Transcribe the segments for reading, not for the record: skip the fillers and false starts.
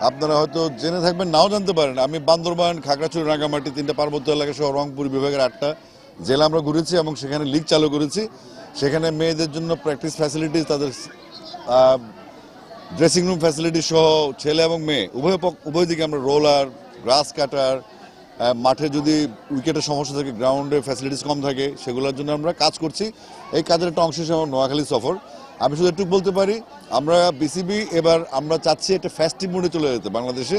আপনারা হয়তো জেনে থাকবেন, নাও জানতে পারেন, আমি বান্দরবান, খাগড়াছড়ি, রাঙ্গামাটি, 3টা পার্বত্য এলাকা সহ রংপুর বিভাগের 8টা জেলা আমরা ঘুরেছি এবং সেখানে লিগ চালু করেছি। সেখানে মেয়েদের জন্য প্র্যাকটিস ফ্যাসিলিটিস, তাদের ড্রেসিং রুম ফ্যাসিলিটি সহ ছেলে এবং মেয়ে উভয় দিকে আমরা রোলার, গ্রাস কাটার, মাঠে যদি উইকেটের সমস্যা থাকে, গ্রাউন্ডে ফ্যাসিলিটিস কম থাকে, সেগুলোর জন্য আমরা কাজ করছি। এই কাজের একটা অংশ হিসেবে নোয়াখালী সফর। আমি শুধু একটু বলতে পারি, আমরা বিসিবি এবার আমরা চাচ্ছি একটা ফেস্টিভ মুডে চলে যেতে বাংলাদেশে,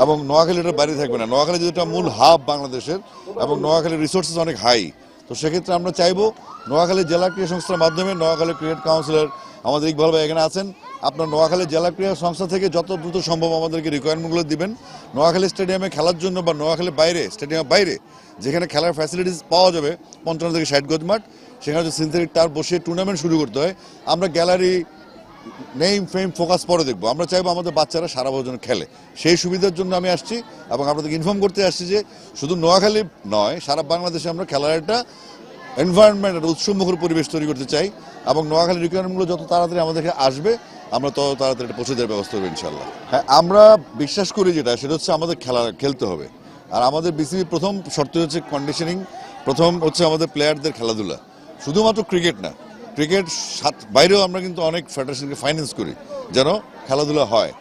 এবং নোয়াখালী এটা বাইরে থাকবে না। নোয়াখালী যেটা মূল হাব বাংলাদেশের, এবং নোয়াখালীর রিসোর্সেস অনেক হাই। তো সেক্ষেত্রে আমরা চাইবো নোয়াখালী জেলা ক্রীড়া সংস্থার মাধ্যমে, নোয়াখালী ক্রিকেট কাউন্সিলর আমাদের ইকবাল ভাই এখানে আছেন, আপনার নোয়াখালী জেলা ক্রীড়া সংস্থা থেকে যত দ্রুত সম্ভব আমাদেরকে রিকোয়ারমেন্টগুলো দিবেন। নোয়াখালী স্টেডিয়ামে খেলার জন্য বা নোয়াখালীর বাইরে, স্টেডিয়ামের বাইরে যেখানে খেলার ফ্যাসিলিটিস পাওয়া যাবে, 55 থেকে 60 গজ মাঠ, সেখানে যদি সিনথেটিক টার বসে টুর্নামেন্ট শুরু করতে হয়, আমরা গ্যালারি, নেম ফেম ফোকাস পরে দেখবো। আমরা চাইবো আমাদের বাচ্চারা সারা বছর খেলে। সেই সুবিধার জন্য আমি আসছি এবং আপনাদেরকে ইনফর্ম করতে আসছি যে শুধু নোয়াখালী নয়, সারা বাংলাদেশে আমরা খেলার একটা এনভায়রনমেন্ট, একটা উৎসবমুখর পরিবেশ তৈরি করতে চাই, এবং নোয়াখালীর রিকোয়ারমেন্টগুলো যত তাড়াতাড়ি আমাদেরকে আসবে আমরা তত তাড়াতাড়ি এটা পৌঁছে দেওয়ার ব্যবস্থা করবো ইনশাল্লাহ। হ্যাঁ, আমরা বিশ্বাস করি সেটা হচ্ছে আমাদের খেলতে হবে। আর আমাদের বিসিবি প্রথম শর্ত হচ্ছে কন্ডিশনিং, প্রথম হচ্ছে আমাদের প্লেয়ারদের খেলাধুলা। শুধুমাত্র ক্রিকেট না, ক্রিকেট বাইরেও আমরা কিন্তু অনেক ফেডারেশনকে ফাইন্যান্স করি যেন খেলাধুলা হয়।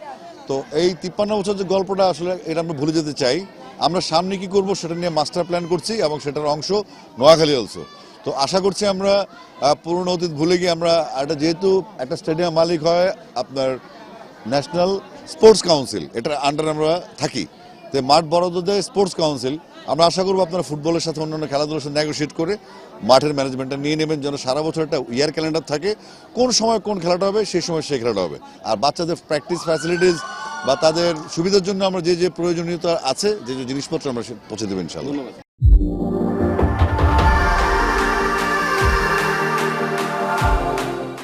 তো এই 53 বছর যে গল্পটা, আসলে এটা আমরা ভুলে যেতে চাই। আমরা সামনে কি করব সেটা নিয়ে মাস্টার প্ল্যান করছি, এবং সেটার অংশ নোয়াখালী অলসো। তো আশা করছি আমরা পুরনো অতীত ভুলে গিয়ে আমরা একটা, যেহেতু একটা স্টেডিয়াম মালিক হয় আপনার ন্যাশনাল স্পোর্টস কাউন্সিল, এটার আন্ডারে আমরা থাকি, তো মাঠ বরাদ্দ দেয় স্পোর্টস কাউন্সিল। আমরা আশা করবো আপনারা ফুটবলের সাথে অন্যান্য খেলাধুলার সাথে নেগোশিয়েট করে মাঠের ম্যানেজমেন্টটা নিয়ে নেবেন, যেন সারা বছর একটা ইয়ার ক্যালেন্ডার থাকে, কোন সময় কোন খেলাটা হবে সেই সময় সেই খেলাটা হবে। আর বাচ্চাদের প্র্যাকটিস ফ্যাসিলিটিস বা তাদের সুবিধার জন্য আমরা যে যে প্রয়োজনীয়তা আছে, যে যে জিনিসপত্র আমরা পৌঁছে দেবেন ইনশাআল্লাহ।